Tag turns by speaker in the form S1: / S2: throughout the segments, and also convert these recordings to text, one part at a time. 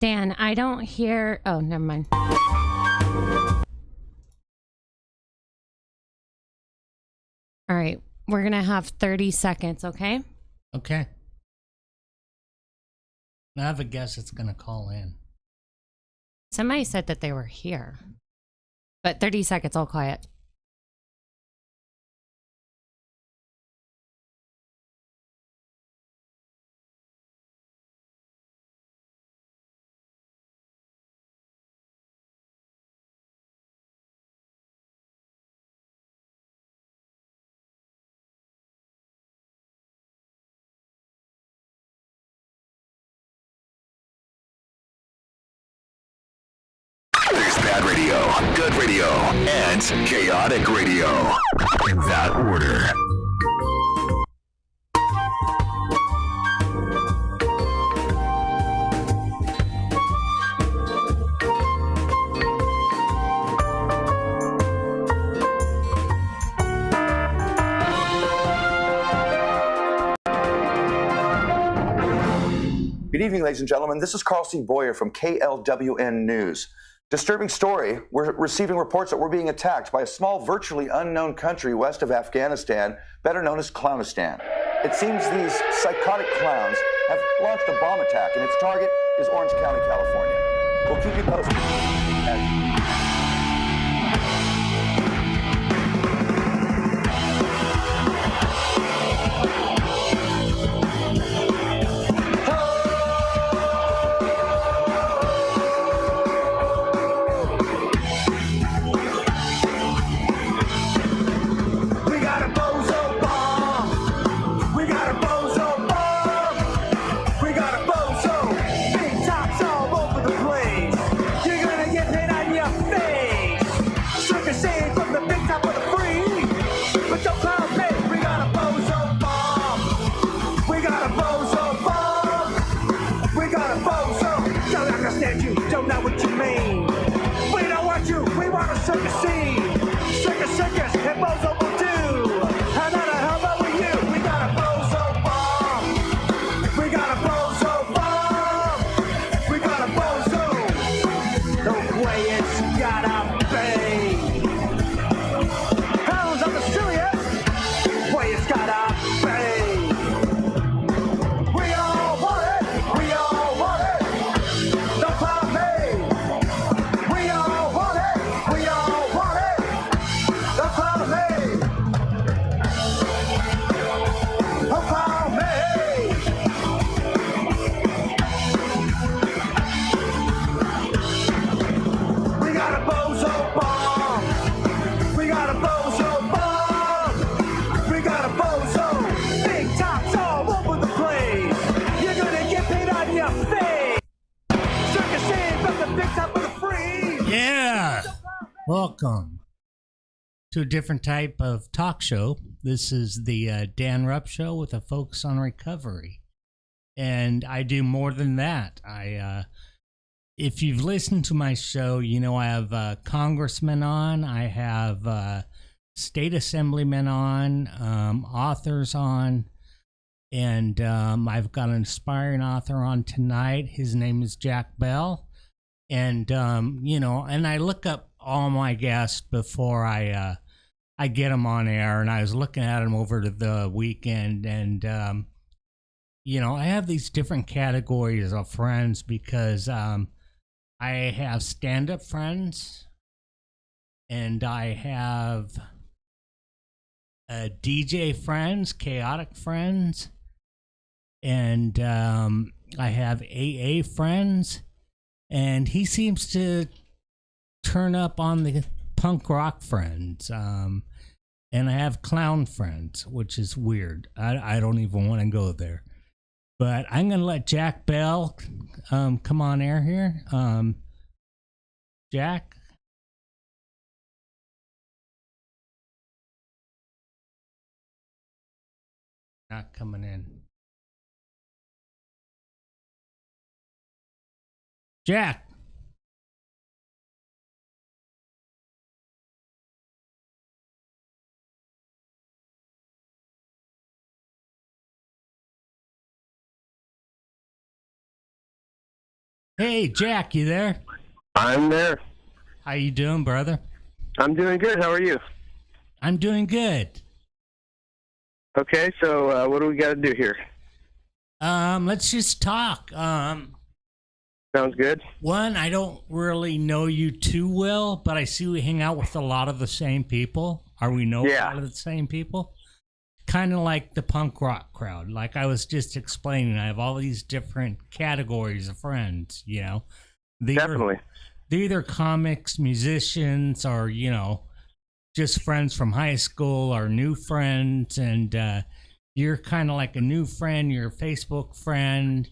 S1: Dan, I don't hear. Oh, never mind. All right. We're going to have 30 seconds, okay?
S2: Okay. I have a guess it's going to call in.
S1: Somebody said that they were here. But 30 seconds, all quiet.
S3: There's bad radio, good radio, and chaotic radio. In that order.
S4: Good evening, ladies and gentlemen. This is Carl C. Boyer from KLWN News. Disturbing story. We're receiving reports that we're being attacked by a small, virtually unknown country west of Afghanistan, better known as Clownistan. It seems these psychotic clowns have launched a bomb attack, and its target is Orange County, California. We'll keep you posted.
S2: Welcome to a different type of talk show. This is the Dan Rupp Show with a focus on recovery. And I do more than that. If you've listened to my show, you know I have congressmen on, I have state assemblymen on, authors on, and I've got an inspiring author on tonight. His name is Jack Bell. And, and I look up all my guests before I get them on air, and I was looking at them over the weekend, and I have these different categories of friends because I have stand-up friends, and I have DJ friends, Kaotic friends, and I have AA friends, and he seems to turn up on the punk rock friends, and I have clown friends, which is weird. I don't even want to go there, but I'm gonna let Jack Bell come on air here. Jack, not coming in. Jack. Hey, Jack, you there?
S5: I'm there.
S2: How you doing, brother?
S5: I'm doing good. How are you?
S2: I'm doing good.
S5: Okay, so what do we got to do here?
S2: Let's just talk.
S5: Sounds good.
S2: One, I don't really know you too well, but I see we hang out with a lot of the same people. Are we know a lot of the same people? Kind of like the punk rock crowd. Like I was just explaining, I have all these different categories of friends, you know.
S5: Definitely.
S2: They're either comics, musicians, or, you know, just friends from high school or new friends. And you're kind of like a new friend. You're a Facebook friend.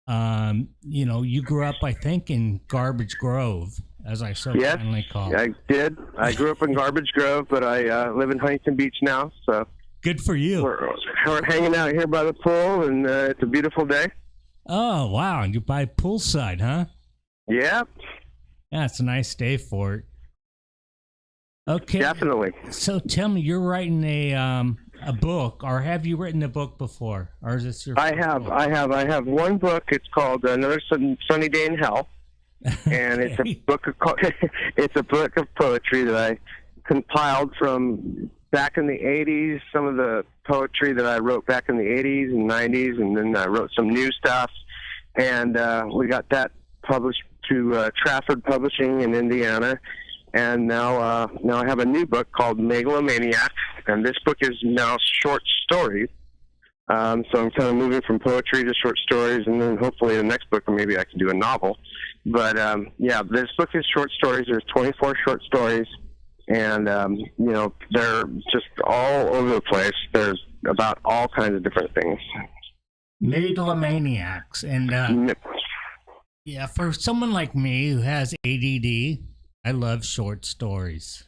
S2: You know, you grew up, I think, in Garbage Grove, as I so commonly call it.
S5: I did. I grew up in Garbage Grove, but I live in Huntington Beach now. So
S2: good for you.
S5: We're hanging out here by the pool, and it's a beautiful day.
S2: Oh, wow. And you're by poolside, huh?
S5: Yeah.
S2: Yeah, it's a nice day for it. Okay.
S5: Definitely.
S2: So tell me, you're writing a book, or have you written a book before, or is this your?
S5: I have one book. It's called Another Sunny Day in Hell, and it's a book of it's a book of poetry that I compiled from back in the '80s. Some of the poetry that I wrote back in the '80s and '90s, and then I wrote some new stuff, and we got that published to Trafford Publishing in Indiana. And now I have a new book called Megalomaniac, and this book is now short stories. So I'm kind of moving from poetry to short stories, and then hopefully the next book, maybe I can do a novel. But yeah, this book is short stories. There's 24 short stories, and you know, they're just all over the place. There's about all kinds of different things.
S2: Megalomaniacs, and yeah, for someone like me who has ADD. I love short stories.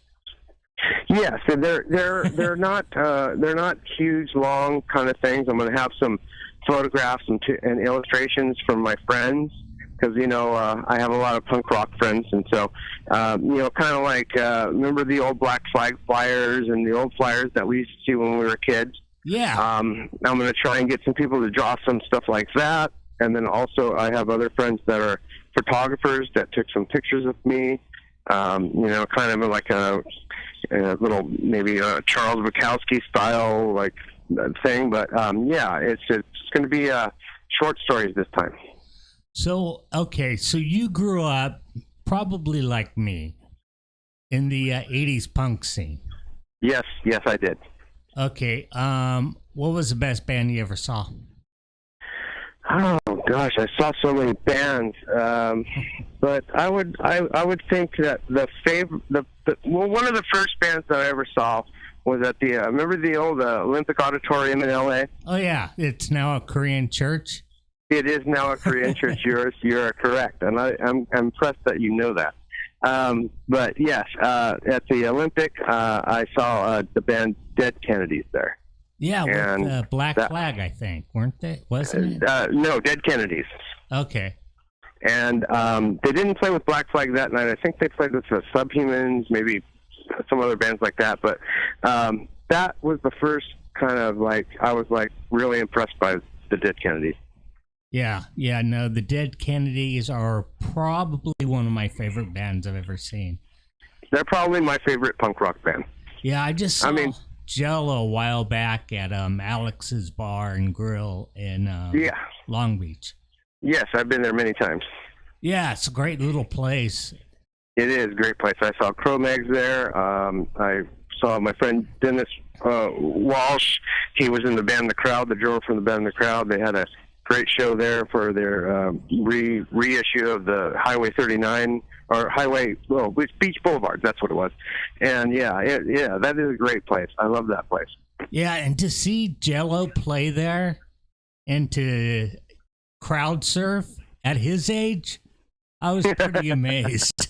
S5: Yes, and they're not huge, long kind of things. I'm going to have some photographs and illustrations from my friends because you know I have a lot of punk rock friends, and so you know, kind of like remember the old black flag flyers and the old flyers that we used to see when we were kids.
S2: Yeah.
S5: I'm going to try and get some people to draw some stuff like that, and then also I have other friends that are photographers that took some pictures of me. You know, kind of like a little, maybe a Charles Bukowski style like thing, but yeah, it's going to be short stories this time.
S2: So okay, so you grew up probably like me in the '80s punk scene.
S5: Yes, I did.
S2: Okay, what was the best band you ever saw?
S5: Oh gosh, I saw so many bands, but I would think that one of the first bands that I ever saw was at the remember the old Olympic Auditorium in L.A.
S2: Oh yeah, it's now a Korean church.
S5: It is now a Korean church. You're correct, and I'm impressed that you know that. But yes, at the Olympic, I saw the band Dead Kennedys there.
S2: Yeah, with Black Flag, I think, weren't they? Wasn't it?
S5: No, Dead Kennedys.
S2: Okay.
S5: And they didn't play with Black Flag that night. I think they played with the Subhumans, maybe some other bands like that. But that was the first kind of like, I was like really impressed by the Dead Kennedys.
S2: Yeah, no, the Dead Kennedys are probably one of my favorite bands I've ever seen.
S5: They're probably my favorite punk rock band.
S2: Yeah, I just saw Jello a while back at Alex's Bar and Grill in Long Beach.
S5: Yes, I've been there many times.
S2: Yeah, it's a great little place.
S5: It is a great place. I saw Cro-Mags there. I saw my friend Dennis Walsh. He was in the band The Crowd, the drummer from the band The Crowd. They had a great show there for their reissue of the Highway 39 or Beach Boulevard. That's what it was. And yeah, that is a great place. I love that place.
S2: Yeah, and to see Jello play there and to crowd surf at his age, I was pretty amazed.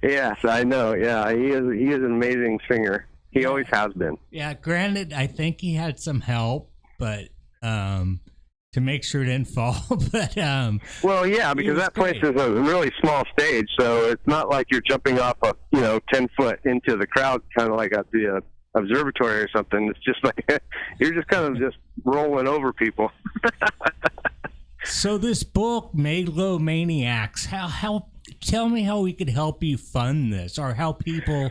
S5: Yes, I know. Yeah, he is an amazing singer. He always has been.
S2: Yeah, granted, I think he had some help, but to make sure it didn't fall. But
S5: well, yeah, because that place is a really small stage, so it's not like you're jumping off a 10-foot into the crowd, kind of like at the observatory or something. It's just like you're just kind of just rolling over people.
S2: So this book, Megalomaniacs, how tell me how we could help you fund this, or how people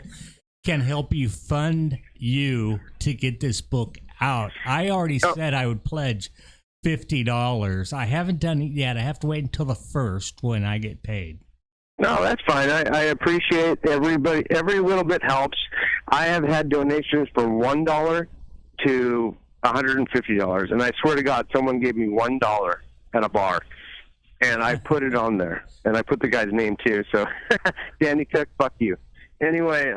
S2: can help you fund you to get this book out. I already said I would pledge $50. I haven't done it yet. I have to wait until the 1st when I get paid.
S5: No, that's fine. I appreciate everybody. Every little bit helps. I have had donations from $1 to $150, and I swear to God, someone gave me $1 at a bar, and I put it on there, and I put the guy's name too. So, Danny Cook, fuck you. Anyway,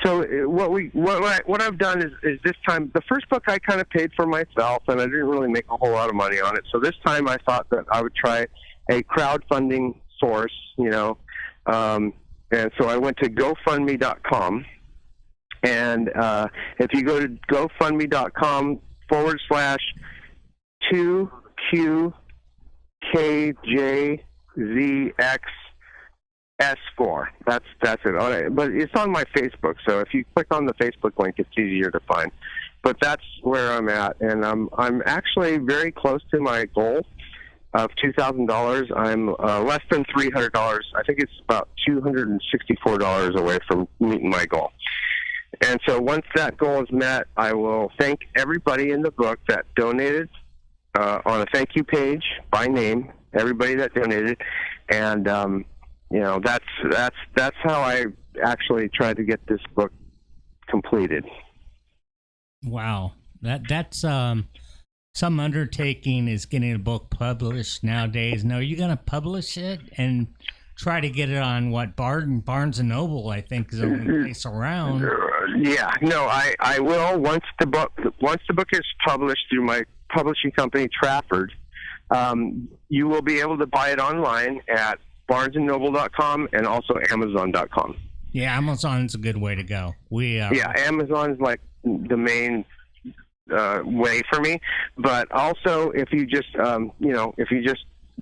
S5: so what I've done is this time, the first book I kind of paid for myself, and I didn't really make a whole lot of money on it. So this time I thought that I would try a crowdfunding source, and so I went to GoFundMe.com, and if you go to GoFundMe.com/2QKJZXS4. That's it. All right. But it's on my Facebook, so if you click on the Facebook link, it's easier to find. But that's where I'm at, and I'm actually very close to my goal of $2,000. I'm less than $300. I think it's about $264 away from meeting my goal. And so once that goal is met, I will thank everybody in the book that donated on a thank you page by name. Everybody that donated, and that's how I actually tried to get this book completed.
S2: Wow, that's some undertaking is getting a book published nowadays. Now, are you going to publish it and try to get it on what Barnes and Noble? I think is the only place around.
S5: Yeah, no, I will once the book is published through my publishing company Trafford. You will be able to buy it online at BarnesandNoble.com and also Amazon.com.
S2: Yeah, Amazon's a good way to go.
S5: Amazon's like the main way for me, but also if you just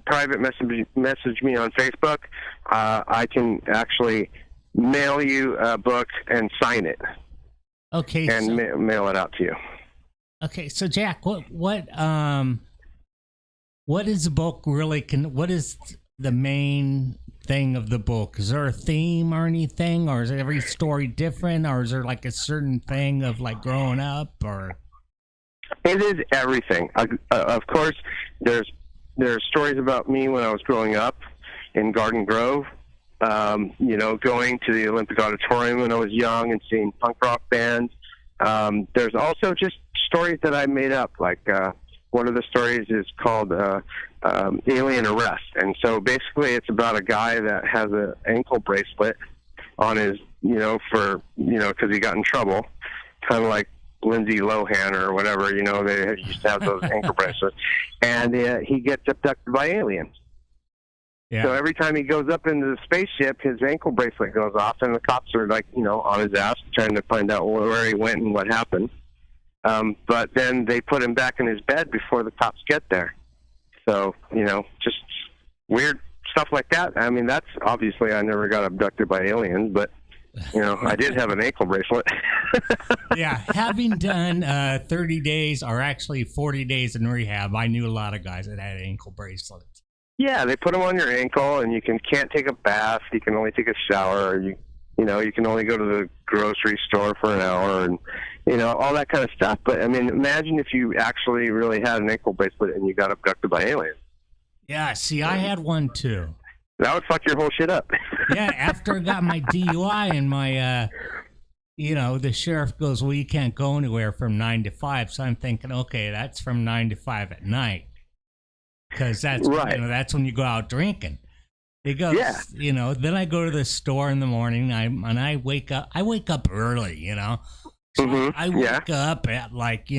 S5: private message me on Facebook, I can actually mail you a book and sign it.
S2: Okay,
S5: and mail it out to you.
S2: Okay, so Jack, what is the book really? What is the main thing of the book? Is there a theme or anything, or is every story different, or is there like a certain thing of like growing up, or?
S5: It is everything. Of course, there's stories about me when I was growing up in Garden Grove. Going to the Olympic Auditorium when I was young and seeing punk rock bands. There's also just stories that I made up. Like one of the stories is called Alien Arrest, and so basically it's about a guy that has an ankle bracelet on his, because he got in trouble, kind of like Lindsay Lohan or whatever, they used to have those ankle bracelets, and he gets abducted by aliens. Yeah. So every time he goes up into the spaceship, his ankle bracelet goes off, and the cops are on his ass trying to find out where he went and what happened. But then they put him back in his bed before the cops get there. So, just weird stuff like that. I mean, that's obviously I never got abducted by aliens, but I did have an ankle bracelet.
S2: Yeah, having done 30 days or actually 40 days in rehab, I knew a lot of guys that had ankle bracelets.
S5: Yeah, they put them on your ankle, and you can't take a bath. You can only take a shower. You can only go to the grocery store for an hour, and all that kind of stuff. But I mean, imagine if you actually really had an ankle bracelet and you got abducted by aliens.
S2: Yeah, see, I had one too.
S5: That would fuck your whole shit up.
S2: Yeah, after I got my DUI and my, the sheriff goes, well, you can't go anywhere from 9 to 5. So I'm thinking, okay, that's from 9 to 5 at night. Because that's,
S5: right.
S2: That's when you go out drinking. He goes,
S5: yeah.
S2: Then I go to the store in the morning and I wake up. I wake up early, So I wake up at 5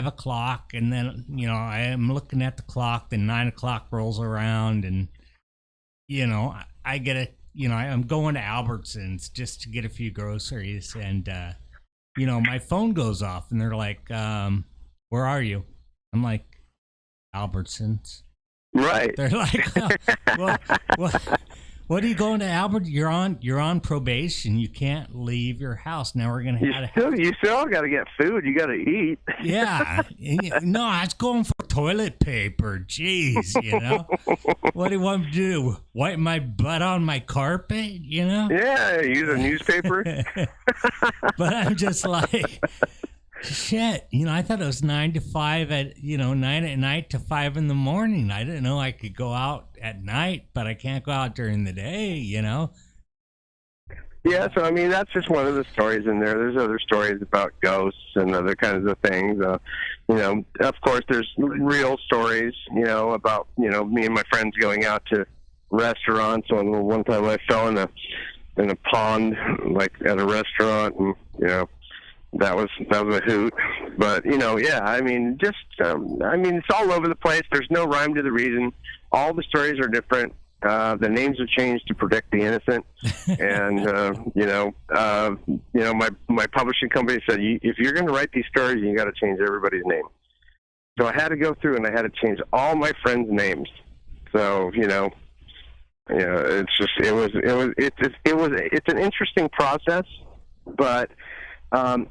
S2: o'clock, and then, I am looking at the clock, then 9 o'clock rolls around, and, I get I'm going to Albertsons just to get a few groceries, and, my phone goes off, and they're like, where are you? I'm like, Albertsons.
S5: Right.
S2: They're like, What are you going to, Albert? You're on probation. You can't leave your house. Now we're gonna
S5: You still got to get food. You got to eat.
S2: Yeah. No, I was going for toilet paper. Jeez, What do you want me to do? Wipe my butt on my carpet?
S5: Yeah, use a newspaper.
S2: But I'm just like, shit. I thought it was 9 to 5 at 9 at night to 5 in the morning. I didn't know I could go out at night, but I can't go out during the day.
S5: Yeah, so I mean that's just one of the stories in there. There's other stories about ghosts and other kinds of things. Of course, there's real stories. About me and my friends going out to restaurants. One time I fell in a pond, like at a restaurant, and that was a hoot. But yeah, I mean, it's all over the place. There's no rhyme to the reason. All the stories are different. The names are changed to protect the innocent, and my publishing company said, if you're going to write these stories, you got to change everybody's name. So I had to go through and I had to change all my friends' names. So it's an interesting process, but and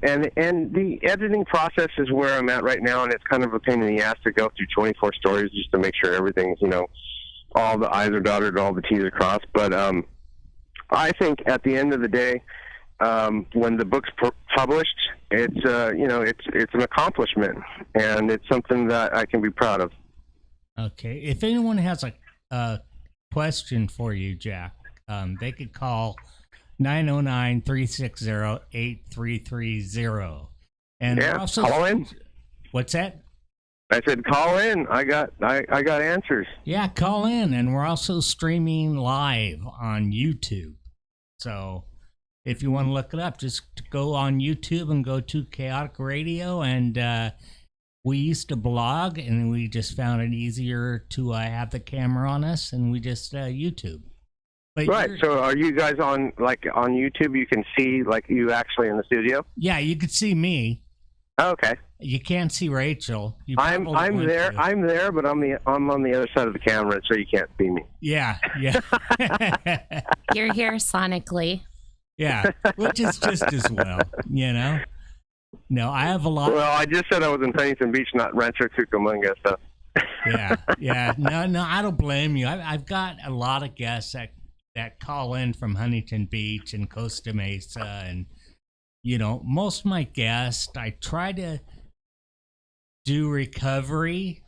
S5: the editing process is where I'm at right now, and it's kind of a pain in the ass to go through 24 stories just to make sure everything's all the I's are dotted, all the T's are crossed. But I think at the end of the day, when the book's published, it's an accomplishment, and it's something that I can be proud of.
S2: Okay. If anyone has a question for you, Jack, they could call 909-360-8330. And
S5: yeah,
S2: also,
S5: call in.
S2: What's that?
S5: I said, call in. I got answers.
S2: Yeah, call in. And we're also streaming live on YouTube. So if you want to look it up, just go on YouTube and go to Kaotic Radio. And we used to blog, and we just found it easier to have the camera on us, and we just YouTube. But
S5: right. So are you guys on YouTube? You can see you actually in the studio?
S2: Yeah, you could see me.
S5: Oh, okay.
S2: You can't see Rachel.
S5: I'm there. I'm there, but I'm on the other side of the camera, so you can't see me.
S2: Yeah.
S1: You're here sonically.
S2: Yeah, which is just as well, No, I have a lot.
S5: Well, I just said I was in Huntington Beach, not Rancho Cucamonga, so.
S2: Yeah. No, I don't blame you. I've got a lot of guests that call in from Huntington Beach and Costa Mesa, and most of my guests, I try to do recovery.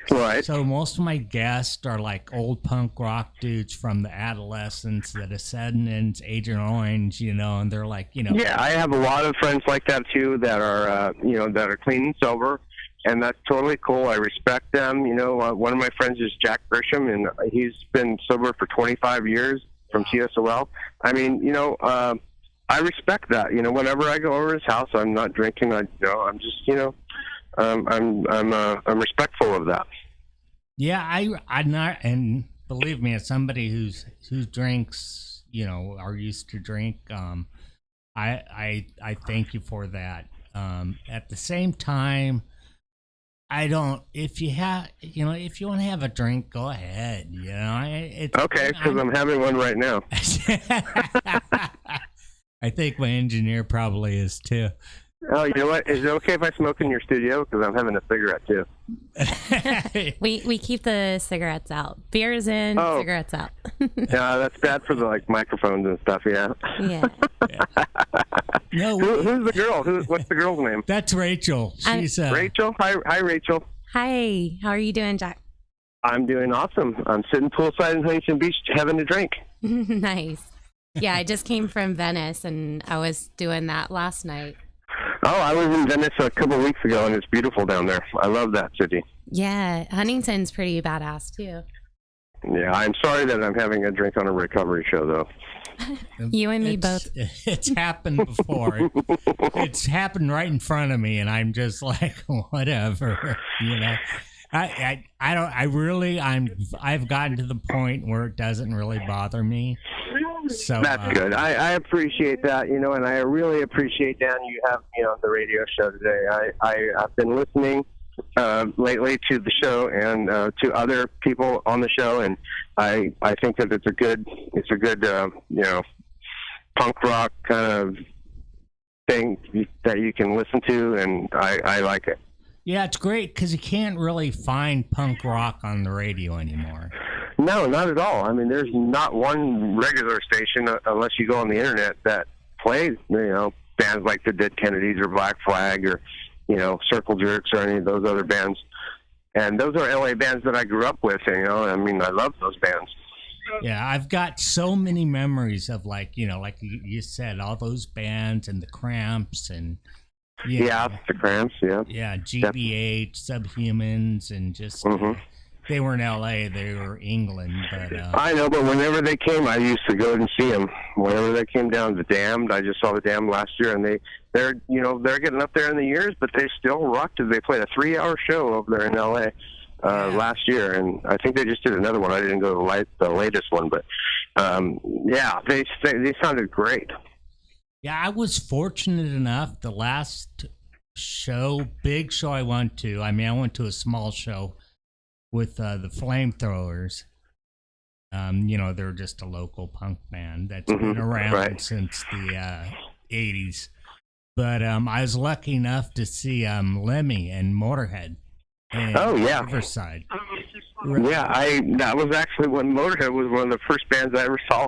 S5: Right.
S2: So most of my guests are like old punk rock dudes from the Adolescents, the Descendants, Agent Orange, and they're like,
S5: Yeah, I have a lot of friends like that too that are, that are clean and sober, and that's totally cool. I respect them. One of my friends is Jack Grisham, and he's been sober for 25 years from TSOL. I mean, I respect that. Whenever I go over his house, I'm not drinking. I'm just, I'm respectful of that.
S2: Yeah, I'm not, and believe me, as somebody who drinks, are used to drink, I thank you for that. At the same time, I don't. If you want to have a drink, go ahead. It's
S5: okay, because I'm having one right now.
S2: I think my engineer probably is too.
S5: Oh, you know what? Is it okay if I smoke in your studio? Because I'm having a cigarette too.
S1: We keep the cigarettes out. Beers in, cigarettes out.
S5: Yeah, that's bad for the microphones and stuff. Yeah.
S1: Yeah.
S2: No,
S5: who's the girl? What's the girl's name?
S2: That's Rachel. She's
S5: Rachel. Hi, Rachel.
S1: Hi. How are you doing, Jack?
S5: I'm doing awesome. I'm sitting poolside in Huntington Beach having a drink.
S1: Nice. Yeah, I just came from Venice, and I was doing that last night.
S5: Oh, I was in Venice a couple of weeks ago, and it's beautiful down there. I love that city.
S1: Yeah, Huntington's pretty badass, too.
S5: Yeah, I'm sorry that I'm having a drink on a recovery show, though.
S1: You and me both.
S2: It's happened before. It's happened right in front of me, and I'm just like, whatever, I've gotten to the point where it doesn't really bother me. So
S5: that's good. I appreciate that, and I really appreciate, Dan, you have me on the radio show today. I've been listening, lately to the show and to other people on the show, and I think that it's a good punk rock kind of thing that you can listen to, and I like it.
S2: Yeah, it's great because you can't really find punk rock on the radio anymore.
S5: No, not at all. I mean, there's not one regular station unless you go on the internet that plays, bands like the Dead Kennedys or Black Flag or, Circle Jerks or any of those other bands. And those are LA bands that I grew up with. I mean, I love those bands.
S2: Yeah, I've got so many memories of like you said, all those bands and the Cramps and
S5: the Cramps,
S2: yeah, GBH, Subhumans, and just they were in LA, they were England, but
S5: I know, but whenever they came, I used to go and see them. Whenever they came down, the Damned, I just saw the Damned last year, and they're getting up there in the years, but they still rocked it. They played a 3-hour show over there in LA last year, and I think they just did another one. I didn't go to the latest one, but they sounded great.
S2: Yeah, I was fortunate enough. The last big show I went to. I mean, I went to a small show with the Flamethrowers. They're just a local punk band that's been around since the 80s. But I was lucky enough to see Lemmy and Motorhead in Riverside.
S5: That was actually when Motorhead was one of the first bands I ever saw.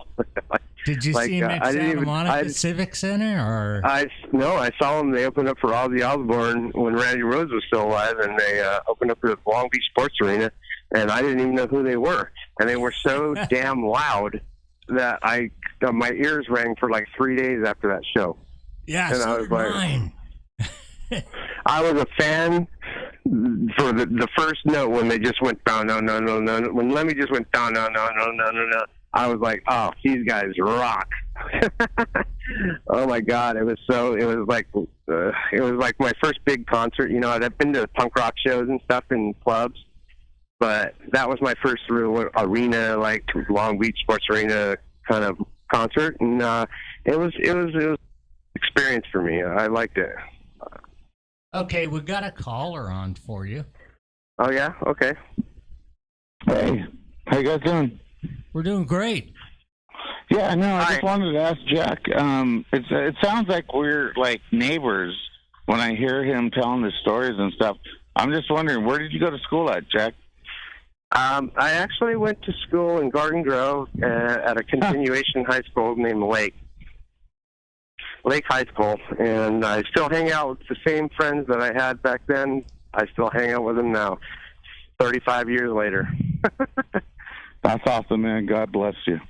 S2: Did you see him at Santa Monica Civic Center? Or
S5: No, I saw them. They opened up for Ozzy Osbourne when Randy Rhoads was still alive, and they opened up for the Long Beach Sports Arena, and I didn't even know who they were. And they were so damn loud that my ears rang for like 3 days after that show.
S2: Yeah,
S5: and
S2: so
S5: I was like,
S2: mine.
S5: I was a fan for the first note when they just went down, no. When Lemmy just went down, no. I was like, oh, these guys rock. Oh my God. It was like my first big concert. I've been to punk rock shows and stuff in clubs, but that was my first real arena, like Long Beach Sports Arena kind of concert. And, it was an experience for me. I liked it.
S2: Okay. We got a caller on for you.
S5: Oh yeah. Okay.
S6: Hey, how you guys doing?
S2: We're doing great.
S6: Yeah, no, I just wanted to ask Jack. It sounds like we're like neighbors when I hear him telling the stories and stuff. I'm just wondering, where did you go to school at, Jack?
S5: I actually went to school in Garden Grove at a continuation high school named Lake High School, and I still hang out with the same friends that I had back then. I still hang out with them now, 35 years later.
S6: That's awesome, man. God bless you.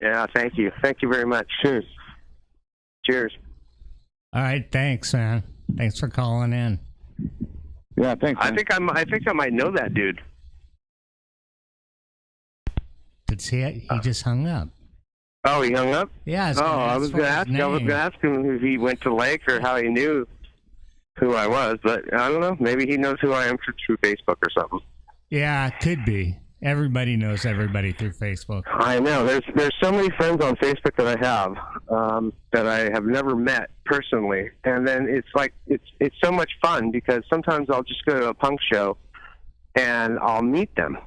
S5: Yeah, thank you. Thank you very much.
S6: Cheers.
S5: Cheers.
S2: All right, thanks, man. Thanks for calling in.
S6: Yeah, thanks. Man.
S5: I think I might know that dude.
S2: He just hung up.
S5: Oh, he hung up?
S2: Yeah.
S5: I was going to ask him if he went to Lake or how he knew who I was, but I don't know. Maybe he knows who I am through Facebook or something.
S2: Yeah, it could be. Everybody knows everybody through Facebook.
S5: I know. There's so many friends on Facebook that I have that I have never met personally, and then it's like it's so much fun because sometimes I'll just go to a punk show and I'll meet them,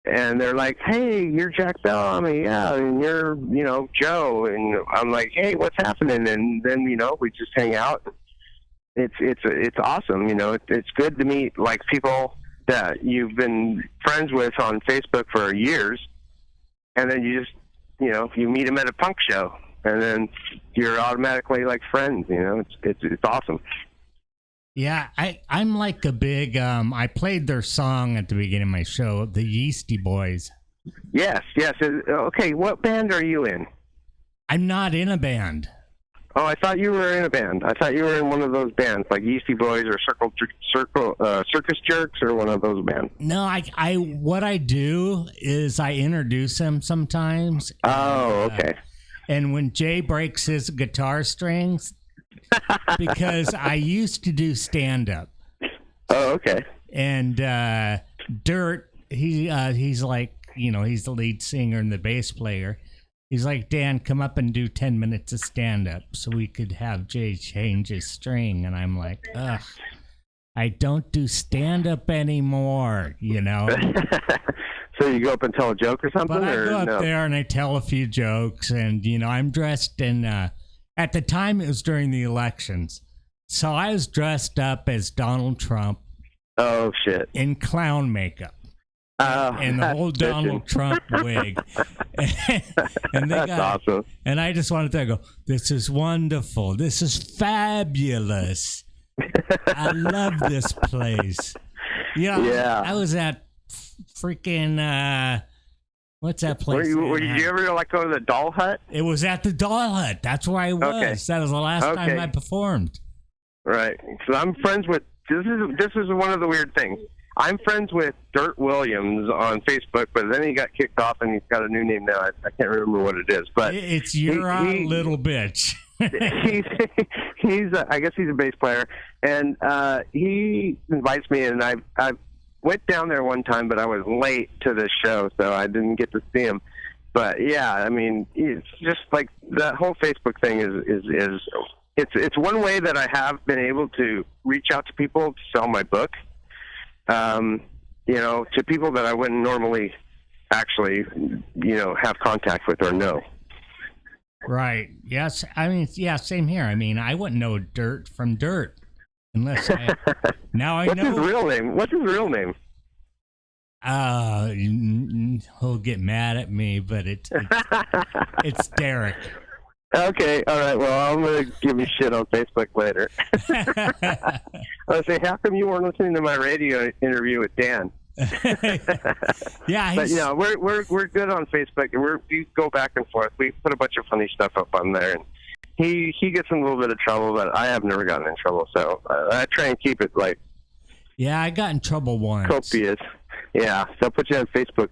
S5: and they're like, "Hey, you're Jack Bell." I'm like, "Yeah," and you're Joe, and I'm like, "Hey, what's happening?" And then we just hang out. It's awesome. It's good to meet like people that you've been friends with on Facebook for years, and then you just, you meet them at a punk show, and then you're automatically like friends. It's awesome.
S2: Yeah, I'm like a big. I played their song at the beginning of my show, the Yeasty Boys.
S5: Yes. Okay, what band are you in?
S2: I'm not in a band.
S5: Oh, I thought you were in a band. I thought you were in one of those bands, like Yeasty Boys or Circus Jerks, or one of those bands.
S2: No, what I do is I introduce them sometimes.
S5: Oh, okay.
S2: And when Jay breaks his guitar strings, because I used to do stand-up.
S5: Oh, okay.
S2: And Dirt, he's like, he's the lead singer and the bass player. He's like, Dan, come up and do 10 minutes of stand-up so we could have Jay change his string. And I'm like, ugh, I don't do stand-up anymore, you know.
S5: So you go up and tell a joke or something?
S2: But I
S5: or
S2: go up
S5: no?
S2: there and I tell a few jokes, and, you know, I'm dressed in, at the time it was during the elections. So I was dressed up as Donald Trump.
S5: Oh, shit.
S2: In clown makeup. And the whole Donald Trump wig. And
S5: That's awesome.
S2: And I just wanted to go, this is wonderful. This is fabulous. I love this place. You know,
S5: Yeah.
S2: I was at freaking, what's that place?
S5: Did you ever like go to the Doll Hut?
S2: It was at the Doll Hut. That's where I was.
S5: Okay.
S2: That was the last time I performed.
S5: Right. So I'm friends with, this is one of the weird things. I'm friends with Dirt Williams on Facebook, but then he got kicked off and he's got a new name now. I can't remember what it is, but
S2: it's You're a Little Bitch.
S5: he's I guess he's a bass player, and he invites me, and I went down there one time, but I was late to the show, so I didn't get to see him. But yeah, I mean, it's just like that whole Facebook thing is it's one way that I have been able to reach out to people to sell my book. You know, to people that I wouldn't normally actually, you know, have contact with or know.
S2: Right. Yes. I mean, yeah, same here. I mean, I wouldn't know Dirt from Dirt unless now I know.
S5: What's his real name? What's his real name?
S2: He'll get mad at me, but it's Derek.
S5: Okay, all right. Well, I'm gonna give you shit on Facebook later. I'll say, how come you weren't listening to my radio interview with Dan?
S2: Yeah,
S5: but you know, we're good on Facebook. We go back and forth. We put a bunch of funny stuff up on there, and he gets in a little bit of trouble, but I have never gotten in trouble. So I try and keep it like.
S2: Yeah, I got in trouble once.
S5: Copious. Yeah, they'll put you in Facebook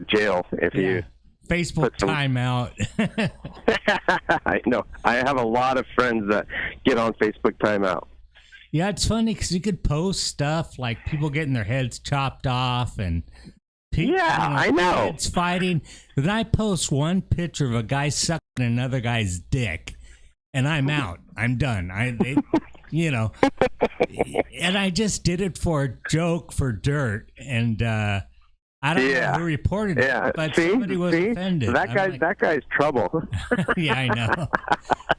S5: jail if you.
S2: Facebook timeout.
S5: I know. I have a lot of friends that get on Facebook timeout.
S2: Yeah, it's funny because you could post stuff like people getting their heads chopped off and people,
S5: I know.
S2: Kids fighting. Then I post one picture of a guy sucking another guy's dick, and I'm out. I'm done. You know, and I just did it for a joke for Dirt, and I don't know who reported it, but somebody was offended.
S5: That guy's trouble.
S2: Yeah, I know.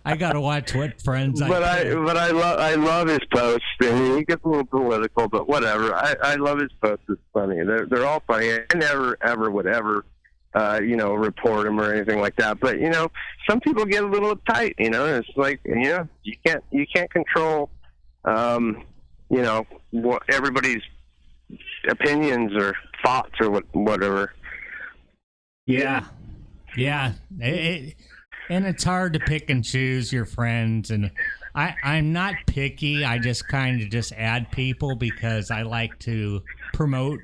S2: I gotta watch what friends. I
S5: love his posts. I mean, he gets a little political, but whatever. I love his posts. It's funny. They're all funny. I never ever would ever, you know, report him or anything like that. But you know, some people get a little uptight. You know, it's like, you know, you can't control, you know, what everybody's opinions or thoughts or whatever.
S2: Yeah. And it's hard to pick and choose your friends, and I'm not picky. I just kind of just add people because I like to promote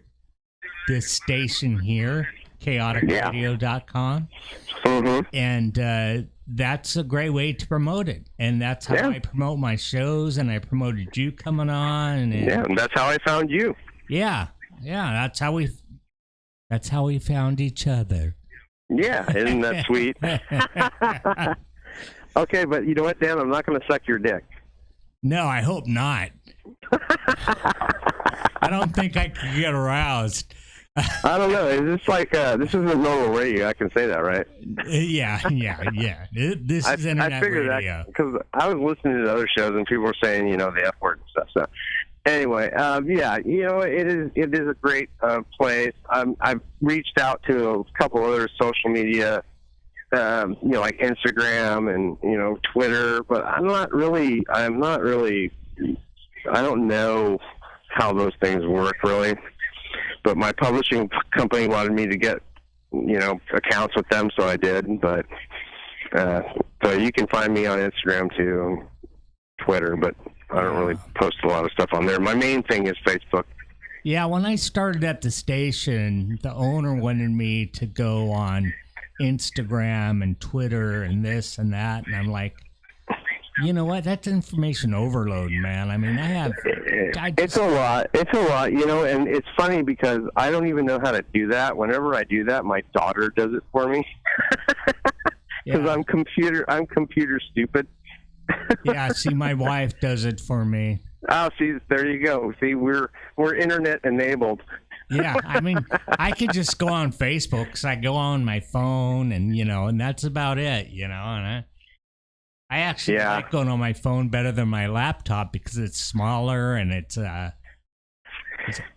S2: this station here, chaoticradio.com.
S5: Mm-hmm.
S2: And that's a great way to promote it. And that's how I promote my shows, and I promoted you coming on.
S5: And that's how I found you.
S2: Yeah, that's how we found each other.
S5: Yeah, isn't that sweet? Okay, but you know what, Dan? I'm not going to suck your dick.
S2: No, I hope not. I don't think I could get aroused.
S5: I don't know. Is this like this isn't normal radio? I can say that, right?
S2: Yeah. This is internet radio.
S5: I figured that because I was listening to other shows and people were saying, you know, the F word and stuff. So anyway, yeah, you know, it is a great place. I've reached out to a couple other social media, you know, like Instagram and, you know, Twitter, but I don't know how those things work really. But my publishing company wanted me to get, you know, accounts with them, so I did. But so you can find me on Instagram too, and Twitter, but I don't really post a lot of stuff on there. My main thing is Facebook.
S2: Yeah, when I started at the station, the owner wanted me to go on Instagram and Twitter and this and that, and I'm like, you know what? That's information overload, man. I mean, it's a lot, you know, and it's funny because I don't even know how to do that. Whenever I do that, my daughter does it for me because I'm computer stupid. Yeah, see, my wife does it for me.
S5: Oh, see, there you go. See, we're internet enabled.
S2: Yeah, I mean, I could just go on Facebook because I go on my phone and, and that's about it, and I actually like going on my phone better than my laptop because it's smaller and it's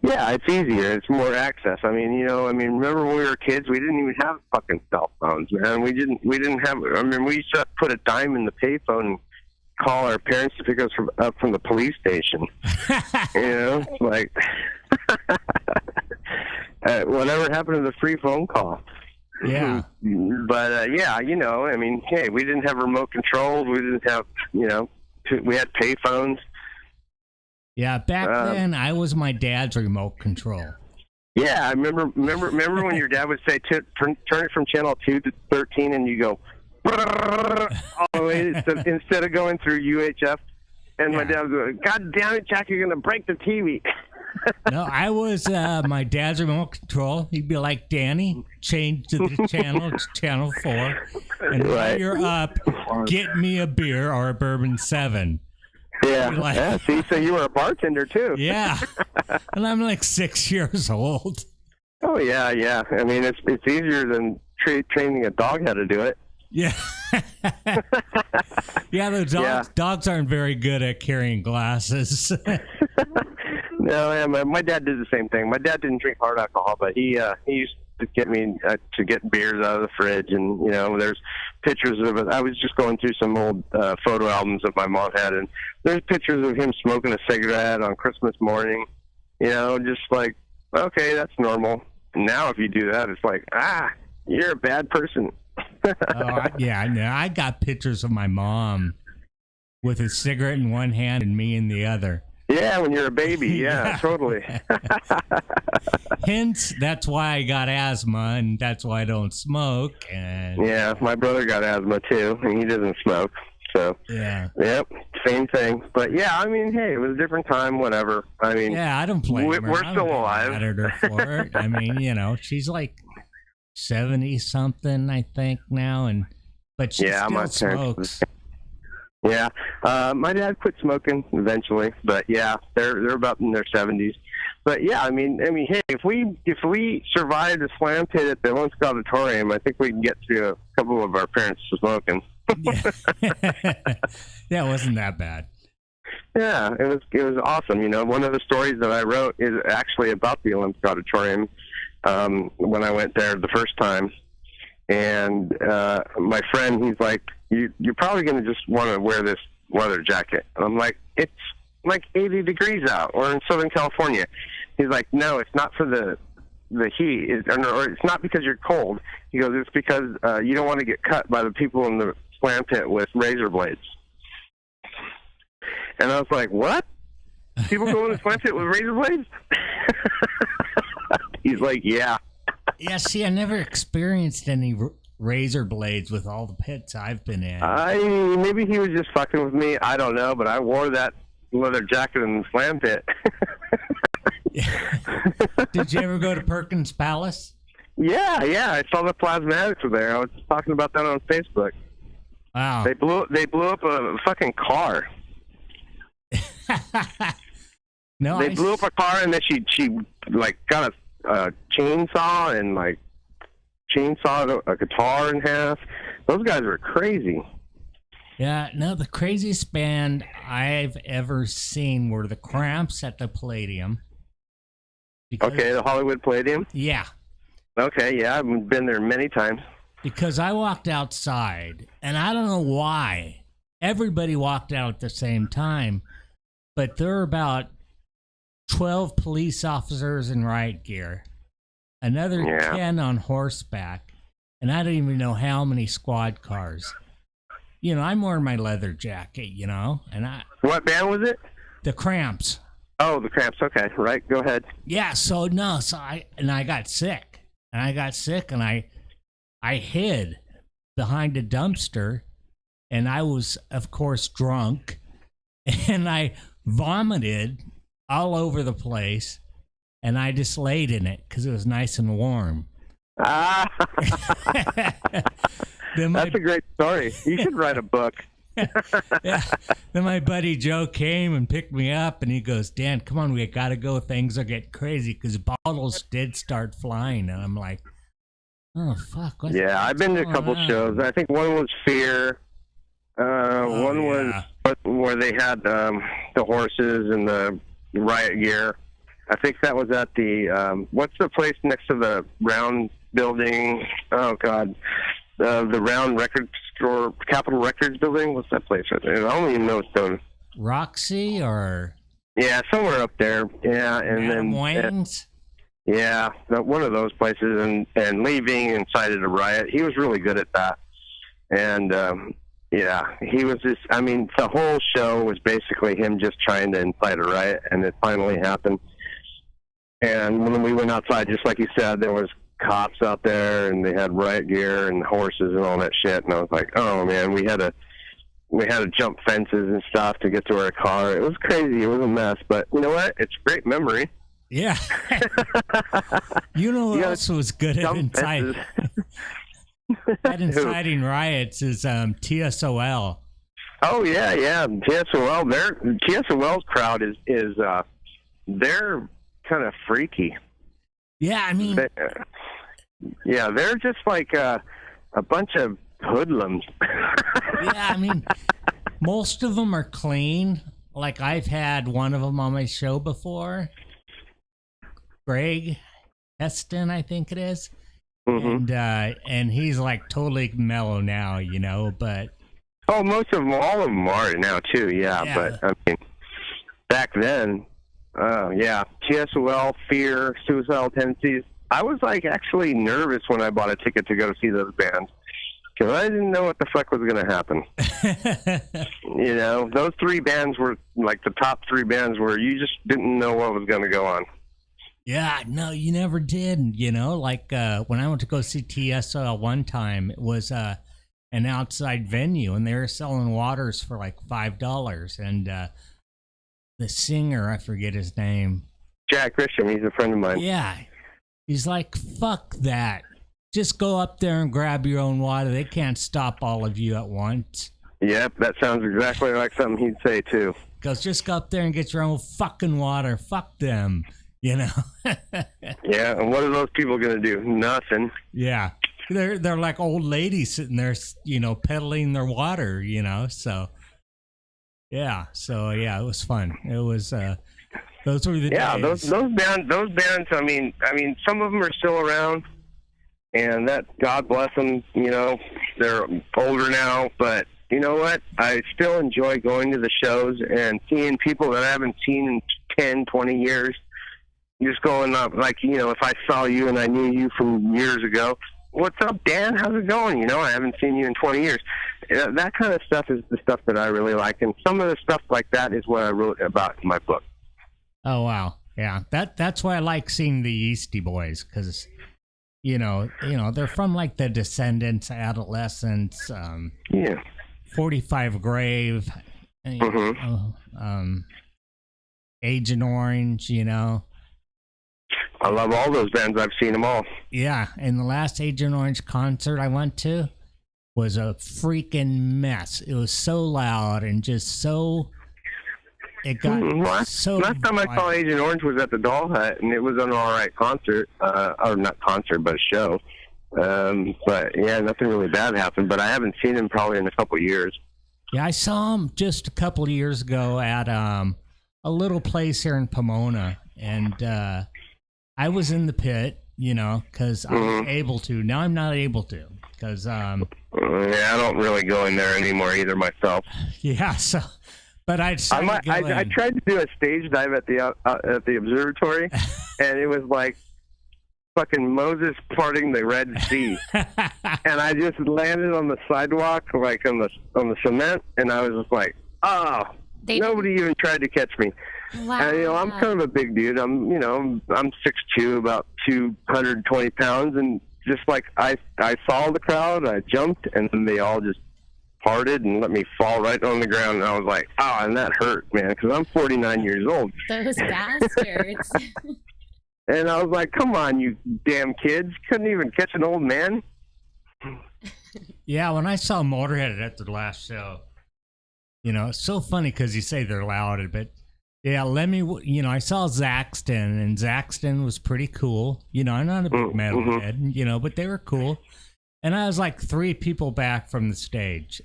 S5: yeah, it's easier. It's more access. I mean, remember when we were kids, we didn't even have fucking cell phones, man. We didn't have, we used to put a dime in the payphone and call our parents to pick us up from the police station. Like, whatever happened to the free phone call?
S2: Yeah.
S5: But, hey, we didn't have remote controls. We didn't have, we had pay phones.
S2: Yeah, back then, I was my dad's remote control.
S5: Yeah, I remember when your dad would say, turn it from channel 2 to 13, and you go, all the way, instead of going through UHF. And my dad would go, God damn it, Jack, you're going to break the TV.
S2: No, I was my dad's remote control. He'd be like, Danny, change to the channel, it's channel 4. And while you're up, get me a beer or a bourbon 7.
S5: Yeah, see, so you were a bartender, too.
S2: Yeah, and I'm like 6 years old.
S5: Oh, yeah. I mean, it's easier than training a dog how to do it.
S2: Yeah. Yeah, the dogs aren't very good at carrying glasses.
S5: No, yeah, my dad did the same thing. My dad didn't drink hard alcohol, but he used to get me to get beers out of the fridge, and there's pictures of it. I was just going through some old photo albums that my mom had, and there's pictures of him smoking a cigarette on Christmas morning. Just like, okay, that's normal. Now if you do that, it's like, you're a bad person.
S2: I got pictures of my mom with a cigarette in one hand and me in the other.
S5: Yeah, when you're a baby. Yeah. Totally.
S2: Hence, that's why I got asthma, and that's why I don't smoke. And
S5: yeah, my brother got asthma too, and he doesn't smoke. So yep, same thing. But yeah, I mean, hey, it was a different time. Whatever. I mean,
S2: yeah, I don't blame her.
S5: We're still alive.
S2: Mad at her for it. I mean, she's like 70 something, I think now, but she still smokes.
S5: Yeah, my dad quit smoking eventually, but yeah, they're about in their 70s. But yeah, I mean, hey, if we survived a slam pit at the Olympic Auditorium, I think we can get to a couple of our parents smoking.
S2: Yeah, it wasn't that bad.
S5: Yeah, it was awesome. One of the stories that I wrote is actually about the Olympic Auditorium. When I went there the first time, and my friend, he's like, you're probably going to just want to wear this leather jacket. And I'm like, it's like 80 degrees out. We're in Southern California. He's like, no, it's not for the heat, or it's not because you're cold. He goes, it's because you don't want to get cut by the people in the slam pit with razor blades. And I was like, what? People go in the slam pit with razor blades? He's like, yeah.
S2: Yeah, see, I never experienced any razor blades with all the pits I've been in.
S5: Maybe he was just fucking with me. I don't know, but I wore that leather jacket in the slam pit.
S2: Did you ever go to Perkins Palace?
S5: Yeah. I saw the plasmatics were there. I was talking about that on Facebook.
S2: Wow.
S5: They blew up a fucking car.
S2: No,
S5: they blew up a car, and then she like got a chainsaw and like chainsawed a guitar in half. Those guys were crazy.
S2: Yeah, no, the craziest band I've ever seen were the Cramps at the Palladium.
S5: Okay, the Hollywood Palladium?
S2: Yeah.
S5: Okay, yeah, I've been there many times.
S2: Because I walked outside, and I don't know why. Everybody walked out at the same time, but there were about 12 police officers in riot gear, another 10 on horseback, and I don't even know how many squad cars. I'm wearing my leather jacket, and
S5: What band was it?
S2: The Cramps.
S5: Oh, the Cramps. Okay, right. Go ahead.
S2: Yeah. So I got sick, and I hid behind a dumpster, and I was, of course, drunk, and I vomited all over the place, and I just laid in it because it was nice and warm.
S5: That's a great story. You should write a book.
S2: Yeah. Then my buddy Joe came and picked me up, and he goes, Dan, come on, we got to go. Things are getting crazy, because bottles did start flying. And I'm like, oh, fuck.
S5: I've been to a couple shows. I think one was Fear. One was where they had the horses and the riot gear. I think that was at the, what's the place next to the round building? Oh, God. The round record store, Capitol Records building. What's that place right there? I don't even know it's done.
S2: Roxy or?
S5: Yeah, somewhere up there. Yeah, and
S2: Madam
S5: then
S2: Wayne's?
S5: yeah, one of those places. And Lee Ving incited a riot. He was really good at that. And he was just. I mean, the whole show was basically him just trying to incite a riot, and it finally happened. And when we went outside, just like you said, there was cops out there, and they had riot gear and horses and all that shit. And I was like, oh man, we had to jump fences and stuff to get to our car. It was crazy. It was a mess, but you know what? It's a great memory.
S2: Yeah. You know who else was good at inciting? At inciting riots is TSOL.
S5: Oh yeah. TSOL. TSOL's crowd is they're kind of freaky.
S2: Yeah, I mean,
S5: they're just like a bunch of hoodlums.
S2: Yeah, I mean, most of them are clean. Like, I've had one of them on my show before. Greg Heston, I think it is. Mm-hmm. And he's like totally mellow now, you know, but...
S5: Oh, all of them are now too, yeah. But, I mean, back then... TSOL, Fear, Suicidal Tendencies. I was like actually nervous when I bought a ticket to go see those bands because I didn't know what the fuck was going to happen. You know, those three bands were like the top three bands where you just didn't know what was going to go on.
S2: Yeah, no, you never did. You know, like when I went to go see TSOL one time, it was an outside venue, and they were selling waters for like $5, and the singer, I forget his name.
S5: Jack Grisham, he's a friend of mine.
S2: Yeah. He's like, fuck that. Just go up there and grab your own water. They can't stop all of you at once.
S5: Yep, that sounds exactly like something he'd say, too.
S2: Goes, just go up there and get your own fucking water. Fuck them, you know?
S5: Yeah, and what are those people going to do? Nothing.
S2: Yeah. They're like old ladies sitting there, you know, peddling their water, you know, so... Yeah, so it was fun. It was those were the days.
S5: those bands. I mean, some of them are still around, and that God bless them. You know, they're older now, but you know what? I still enjoy going to the shows and seeing people that I haven't seen in 10, 20 years. Just going up, like, you know, if I saw you and I knew you from years ago, what's up, Dan? How's it going? You know, I haven't seen you in 20 years. That kind of stuff is the stuff that I really like, and some of the stuff like that is what I wrote about in my book.
S2: Oh wow, yeah, that's why I like seeing the Yeasty Boys, because you know they're from like the Descendants, Adolescents, 45 Grave, Agent Orange, you know.
S5: I love all those bands. I've seen them all.
S2: Yeah, and the last Agent Orange concert I went to was a freaking mess. It was so loud and just so... It got so...
S5: Last time I saw Agent Orange was at the Doll Hut, and it was an all-right concert. Or not concert, but a show. But, yeah, nothing really bad happened. But I haven't seen him probably in a couple of years.
S2: Yeah, I saw him just a couple of years ago at a little place here in Pomona. And I was in the pit, you know, because I was able to. Now I'm not able to. Because I
S5: don't really go in there anymore either myself.
S2: Yeah, so, but I tried
S5: to do a stage dive at the observatory, and it was like fucking Moses parting the Red Sea, and I just landed on the sidewalk, like on the cement, and I was just like, oh, nobody even tried to catch me.
S1: Wow.
S5: And you know, I'm kind of a big dude. I'm 6'2", about 220 pounds, and just like I saw the crowd, I jumped, and then they all just parted and let me fall right on the ground. And I was like, oh, and that hurt, man, because I'm 49 years old.
S1: Those bastards.
S5: And I was like, come on, you damn kids. Couldn't even catch an old man.
S2: Yeah, when I saw Motorhead at the last show, You know, it's so funny because you say they're loud, but yeah, I saw Zaxton, and Zaxton was pretty cool. You know, I'm not a big metalhead, you know, but they were cool. And I was like 3 people back from the stage.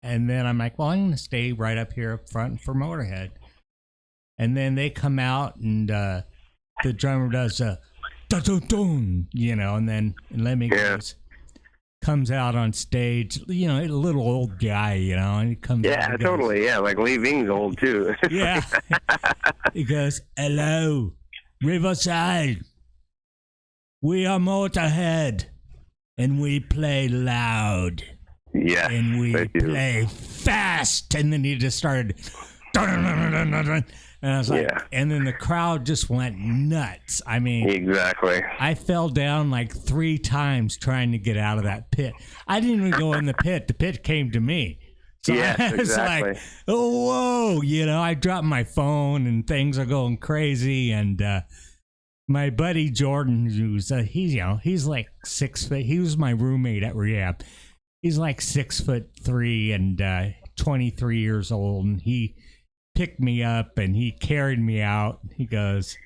S2: And then I'm like, well, I'm going to stay right up here up front for Motorhead. And then they come out, and the drummer does a dun-dun-dun, you know, and then Lemmy comes out on stage, you know, a little old guy, you know, and he comes out.
S5: Yeah, totally. Yeah, like Lee Ving's old, too.
S2: Yeah. He goes, hello, Riverside. We are Motorhead, and we play loud.
S5: Yeah.
S2: And we play fast. And then he just started, and I was like, and then the crowd just went nuts. I mean,
S5: exactly.
S2: I fell down like 3 times trying to get out of that pit. I didn't even go in the pit. The pit came to me. So I was like, oh, whoa, you know, I dropped my phone and things are going crazy. And my buddy Jordan, who's he's like 6 foot. He was my roommate at rehab. He's like 6'3" and 23 years old, and he picked me up and he carried me out. He goes,